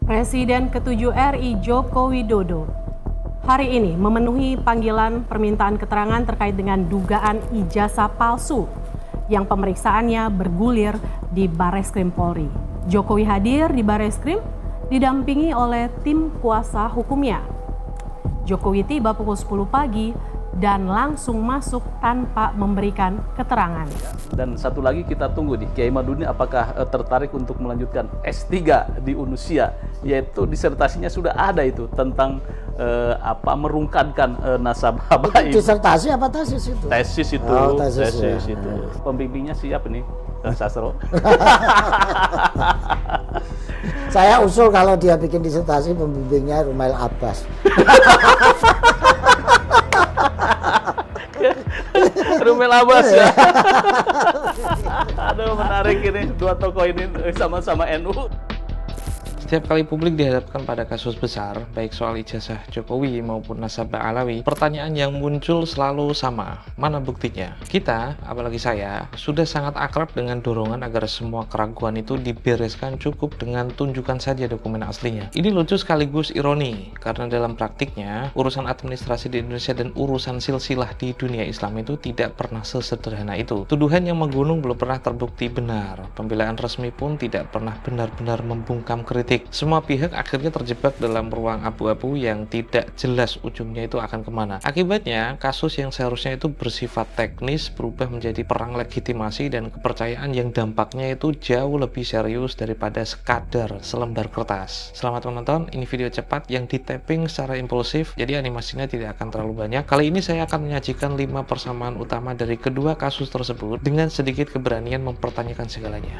Presiden ke-7 RI Joko Widodo hari ini memenuhi panggilan permintaan keterangan terkait dengan dugaan ijazah palsu yang pemeriksaannya bergulir di Bareskrim Polri. Jokowi hadir di Bareskrim didampingi oleh tim kuasa hukumnya. Jokowi tiba pukul 10 pagi dan langsung masuk tanpa memberikan keterangan. Dan satu lagi kita tunggu nih, Kiai Maduni apakah tertarik untuk melanjutkan S3 di Unusia, yaitu disertasinya sudah ada itu tentang merungkadkan nasabah baik. Disertasi apa tesis itu? Tesis itu, oh, tesis itu. Pembimbingnya siapa nih? Sastro. Saya usul kalau dia bikin disertasi pembimbingnya Rumail Abbas. Rumail Abbas ya. Aduh, menarik ini, dua tokoh ini sama-sama NU. Setiap kali publik dihadapkan pada kasus besar, baik soal ijazah Jokowi maupun nasabah Alawi, pertanyaan yang muncul selalu sama, mana buktinya? Kita, apalagi saya, sudah sangat akrab dengan dorongan agar semua keraguan itu dibereskan cukup dengan tunjukkan saja dokumen aslinya. Ini lucu sekaligus ironi, karena dalam praktiknya, urusan administrasi di Indonesia dan urusan silsilah di dunia Islam itu tidak pernah sesederhana itu. Tuduhan yang menggunung belum pernah terbukti benar, pembelaan resmi pun tidak pernah benar-benar membungkam kritik. Semua pihak akhirnya terjebak dalam ruang abu-abu yang tidak jelas ujungnya itu akan kemana. Akibatnya, kasus yang seharusnya itu bersifat teknis berubah menjadi perang legitimasi dan kepercayaan yang dampaknya itu jauh lebih serius daripada sekadar selembar kertas. Selamat menonton, ini video cepat yang di-tapping secara impulsif, jadi animasinya tidak akan terlalu banyak. Kali ini saya akan menyajikan 5 persamaan utama dari kedua kasus tersebut dengan sedikit keberanian mempertanyakan segalanya.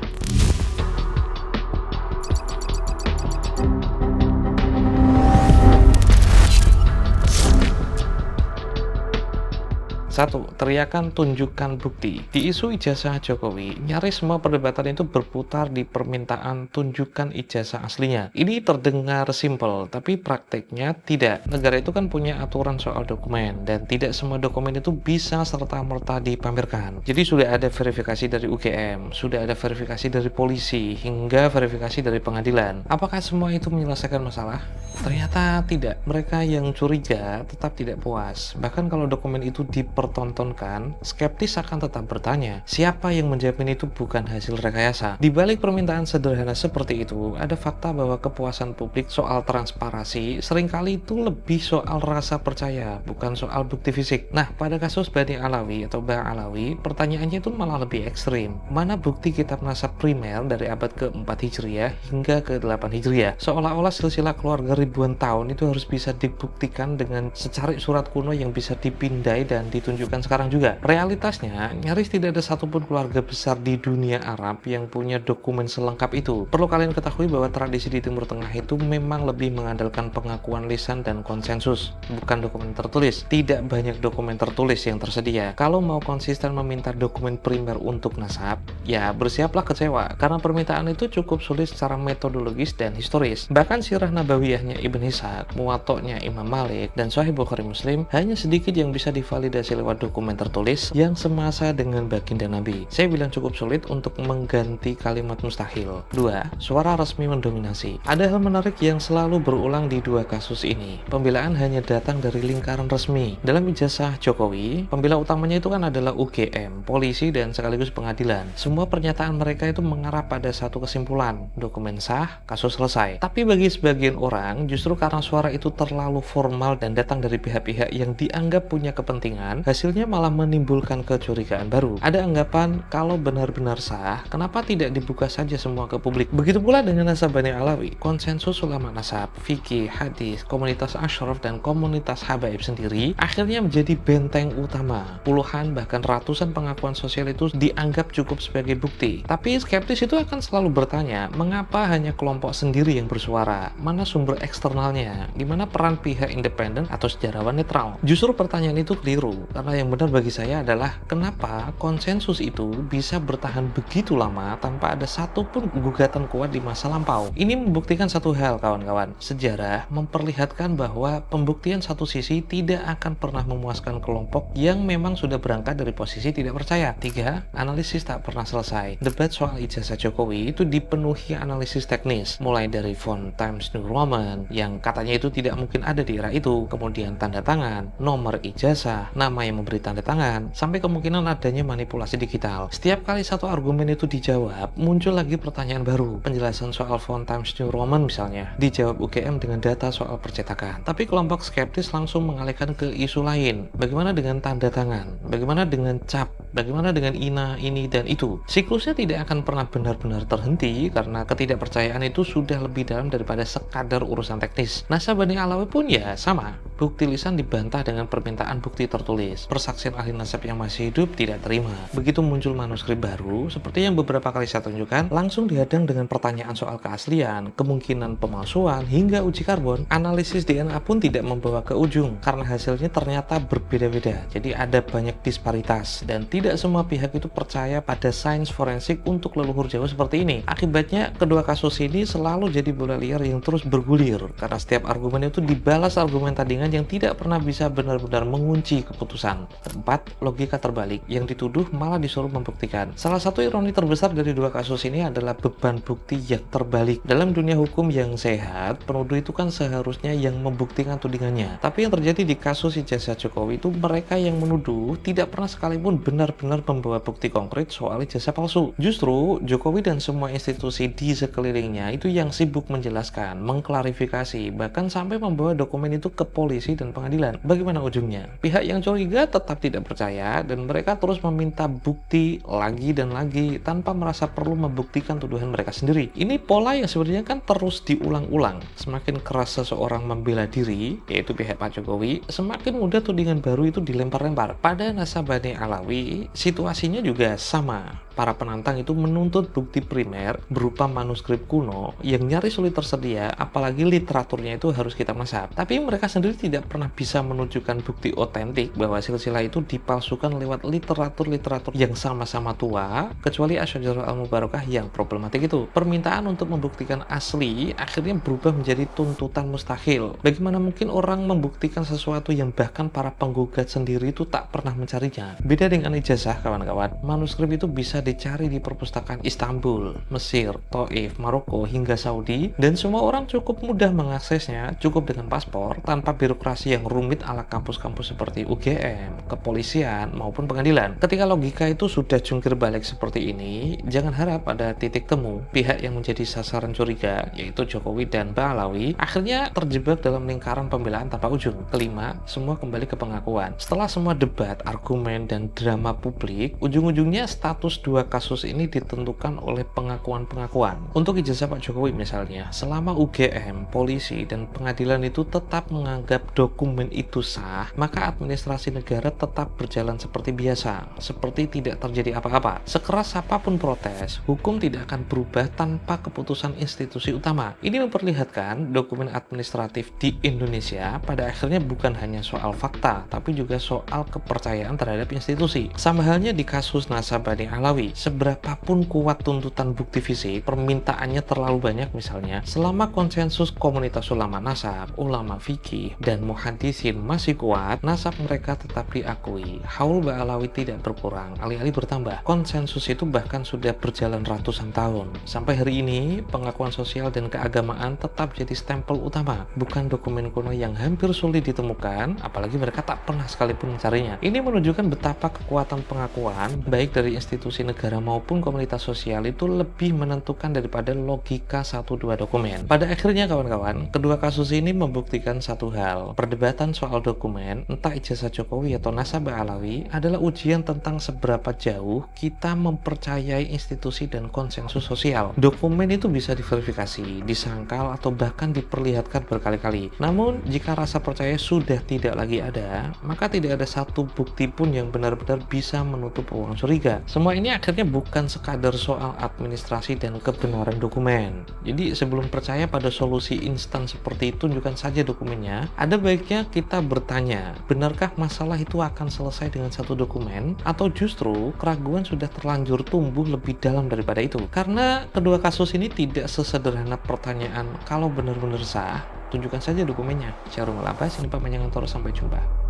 1. Teriakan tunjukkan bukti. Di isu ijazah Jokowi, nyaris semua perdebatan itu berputar di permintaan tunjukkan ijazah aslinya. Ini terdengar simpel, tapi prakteknya tidak. Negara itu kan punya aturan soal dokumen, dan tidak semua dokumen itu bisa serta-merta dipamerkan. Jadi sudah ada verifikasi dari UGM, sudah ada verifikasi dari polisi, hingga verifikasi dari pengadilan. Apakah semua itu menyelesaikan masalah? Ternyata tidak. Mereka yang curiga tetap tidak puas. Bahkan kalau dokumen itu dipertontonkan, skeptis akan tetap bertanya, siapa yang menjamin itu bukan hasil rekayasa? Di balik permintaan sederhana seperti itu, ada fakta bahwa kepuasan publik soal transparansi seringkali itu lebih soal rasa percaya, bukan soal bukti fisik. Nah, pada kasus Bani Alawi atau Bang Alawi, pertanyaannya itu malah lebih ekstrim. Mana bukti kitab nasab primer dari abad ke-4 Hijriah hingga ke-8 Hijriah? Seolah-olah silsilah keluarga ribuan tahun itu harus bisa dibuktikan dengan secari surat kuno yang bisa dipindai dan ditunjukkan sekarang juga. Realitasnya, nyaris tidak ada satupun keluarga besar di dunia Arab yang punya dokumen selengkap itu. Perlu kalian ketahui bahwa tradisi di Timur Tengah itu memang lebih mengandalkan pengakuan lisan dan konsensus, bukan dokumen tertulis. Tidak banyak dokumen tertulis yang tersedia. Kalau mau konsisten meminta dokumen primer untuk nasab, ya bersiaplah kecewa, karena permintaan itu cukup sulit secara metodologis dan historis. Bahkan sirah nabawiyahnya Ibn Ishaq, muwatta'nya Imam Malik, dan Sahih Bukhari Muslim hanya sedikit yang bisa divalidasi lewat dokumen tertulis yang semasa dengan baginda Nabi. Saya bilang cukup sulit untuk mengganti kalimat mustahil. 2. Suara resmi mendominasi. Ada hal menarik yang selalu berulang di dua kasus ini. Pembelaan hanya datang dari lingkaran resmi. Dalam ijazah Jokowi, pembela utamanya itu kan adalah UGM, polisi, dan sekaligus pengadilan. Semua pernyataan mereka itu mengarah pada satu kesimpulan, dokumen sah, kasus selesai. Tapi bagi sebagian orang, justru karena suara itu terlalu formal dan datang dari pihak-pihak yang dianggap punya kepentingan, hasilnya malah menimbulkan kecurigaan baru. Ada anggapan kalau benar-benar sah, kenapa tidak dibuka saja semua ke publik? Begitu pula dengan nasab Bani Alawi. Konsensus ulama nasab, fikih, hadis, komunitas asyraf, dan komunitas habaib sendiri akhirnya menjadi benteng utama. Puluhan bahkan ratusan pengakuan sosial itu dianggap cukup sebagai bukti. Tapi skeptis itu akan selalu bertanya, mengapa hanya kelompok sendiri yang bersuara? Mana sumber eksternalnya? Di mana peran pihak independen atau sejarawan netral? Justru pertanyaan itu keliru, karena Karena yang benar bagi saya adalah kenapa konsensus itu bisa bertahan begitu lama tanpa ada satupun gugatan kuat di masa lampau. Ini membuktikan satu hal kawan-kawan, sejarah memperlihatkan bahwa pembuktian satu sisi tidak akan pernah memuaskan kelompok yang memang sudah berangkat dari posisi tidak percaya. 3. Analisis tak pernah selesai. Debat soal ijazah Jokowi itu dipenuhi analisis teknis, mulai dari font Times New Roman yang katanya itu tidak mungkin ada di era itu, kemudian tanda tangan, nomor ijazah, nama yang memberi tanda tangan, sampai kemungkinan adanya manipulasi digital. Setiap kali satu argumen itu dijawab, muncul lagi pertanyaan baru. Penjelasan soal font Times New Roman misalnya, dijawab UGM dengan data soal percetakan. Tapi kelompok skeptis langsung mengalihkan ke isu lain. Bagaimana dengan tanda tangan? Bagaimana dengan cap? Bagaimana dengan INA, ini, dan itu? Siklusnya tidak akan pernah benar-benar terhenti karena ketidakpercayaan itu sudah lebih dalam daripada sekadar urusan teknis. NASA Bani Alawi pun ya sama. Bukti lisan dibantah dengan permintaan bukti tertulis. Persaksian ahli nasab yang masih hidup tidak terima. Begitu muncul manuskrip baru, seperti yang beberapa kali saya tunjukkan, langsung dihadang dengan pertanyaan soal keaslian, kemungkinan pemalsuan, hingga uji karbon. Analisis DNA pun tidak membawa ke ujung, karena hasilnya ternyata berbeda-beda. Jadi ada banyak disparitas, dan tidak semua pihak itu percaya pada sains forensik untuk leluhur jauh seperti ini. Akibatnya, kedua kasus ini selalu jadi bola liar yang terus bergulir, karena setiap argumen itu dibalas argumen tandingan yang tidak pernah bisa benar-benar mengunci keputusan. 4. Logika terbalik, yang dituduh malah disuruh membuktikan. Salah satu ironi terbesar dari dua kasus ini adalah beban bukti yang terbalik. Dalam dunia hukum yang sehat, penuduh itu kan seharusnya yang membuktikan tudingannya. Tapi yang terjadi di kasus ijazah Jokowi itu mereka yang menuduh tidak pernah sekalipun benar-benar membawa bukti konkret soal ijazah palsu. Justru Jokowi dan semua institusi di sekelilingnya itu yang sibuk menjelaskan, mengklarifikasi, bahkan sampai membawa dokumen itu ke polisi dan pengadilan. Bagaimana ujungnya? Pihak yang curiga tetap tidak percaya dan mereka terus meminta bukti lagi dan lagi tanpa merasa perlu membuktikan tuduhan mereka sendiri. Ini pola yang sebenarnya kan terus diulang-ulang. Semakin keras seseorang membela diri, yaitu pihak Pak Jokowi, semakin mudah tudingan baru itu dilempar-lempar. Pada NASA Bani Alawi, situasinya juga sama. Para penantang itu menuntut bukti primer berupa manuskrip kuno yang nyaris sulit tersedia, apalagi literaturnya itu harus kitab nasab. Tapi mereka sendiri tidak pernah bisa menunjukkan bukti otentik bahwa silsilah itu dipalsukan lewat literatur-literatur yang sama-sama tua, kecuali Asy-Syajarah Al-Mubarakah yang problematik itu. Permintaan untuk membuktikan asli akhirnya berubah menjadi tuntutan mustahil. Bagaimana mungkin orang membuktikan sesuatu yang bahkan para penggugat sendiri itu tak pernah mencarinya? Beda dengan ijazah, kawan-kawan. Manuskrip itu bisa dicari di perpustakaan Istanbul, Mesir, Taif, Maroko, hingga Saudi, dan semua orang cukup mudah mengaksesnya, cukup dengan paspor, tanpa birokrasi yang rumit ala kampus-kampus seperti UGM, kepolisian, maupun pengadilan. Ketika logika itu sudah jungkir balik seperti ini, jangan harap ada titik temu. Pihak yang menjadi sasaran curiga, yaitu Jokowi dan Mbak Alawi, akhirnya terjebak dalam lingkaran pembelaan tanpa ujung. Kelima, semua kembali ke pengakuan. Setelah semua debat, argumen, dan drama publik, ujung-ujungnya status dua kasus ini ditentukan oleh pengakuan-pengakuan. Untuk ijazah Pak Jokowi misalnya, selama UGM, polisi, dan pengadilan itu tetap menganggap dokumen itu sah, maka administrasi negara tetap berjalan seperti biasa, seperti tidak terjadi apa-apa. Sekeras apapun protes, hukum tidak akan berubah tanpa keputusan institusi utama. Ini memperlihatkan dokumen administratif di Indonesia pada akhirnya bukan hanya soal fakta, tapi juga soal kepercayaan terhadap institusi. Sama halnya di kasus NASA Bani Alawi. Seberapapun kuat tuntutan bukti fisik, permintaannya terlalu banyak misalnya, selama konsensus komunitas ulama nasab, ulama fikih, dan muhaddisin masih kuat, nasab mereka tetap diakui. Haul Mbak Alawi tidak berkurang, alih-alih bertambah. Konsensus itu bahkan sudah berjalan ratusan tahun. Sampai hari ini, pengakuan sosial dan keagamaan tetap jadi stempel utama, bukan dokumen kuno yang hampir sulit ditemukan, apalagi mereka tak pernah sekalipun mencarinya. Ini menunjukkan betapa kekuatan pengakuan, baik dari institusi negara maupun komunitas sosial itu lebih menentukan daripada logika 1-2 dokumen. Pada akhirnya kawan-kawan, kedua kasus ini membuktikan satu hal. Perdebatan soal dokumen, entah ijazah Jokowi atau nasab Alawi, adalah ujian tentang seberapa jauh kita mempercayai institusi dan konsensus sosial. Dokumen itu bisa diverifikasi, disangkal, atau bahkan diperlihatkan berkali-kali. Namun, jika rasa percaya sudah tidak lagi ada, maka tidak ada satu bukti pun yang benar-benar bisa menutup ruang curiga. Semua ini akan akhirnya bukan sekadar soal administrasi dan kebenaran dokumen. Jadi sebelum percaya pada solusi instan seperti tunjukkan saja dokumennya, ada baiknya kita bertanya, benarkah masalah itu akan selesai dengan satu dokumen, atau justru keraguan sudah terlanjur tumbuh lebih dalam daripada itu? Karena kedua kasus ini tidak sesederhana pertanyaan kalau benar-benar sah, tunjukkan saja dokumennya. Syahrul Abbas, ini Pak Manyangantor, sampai jumpa.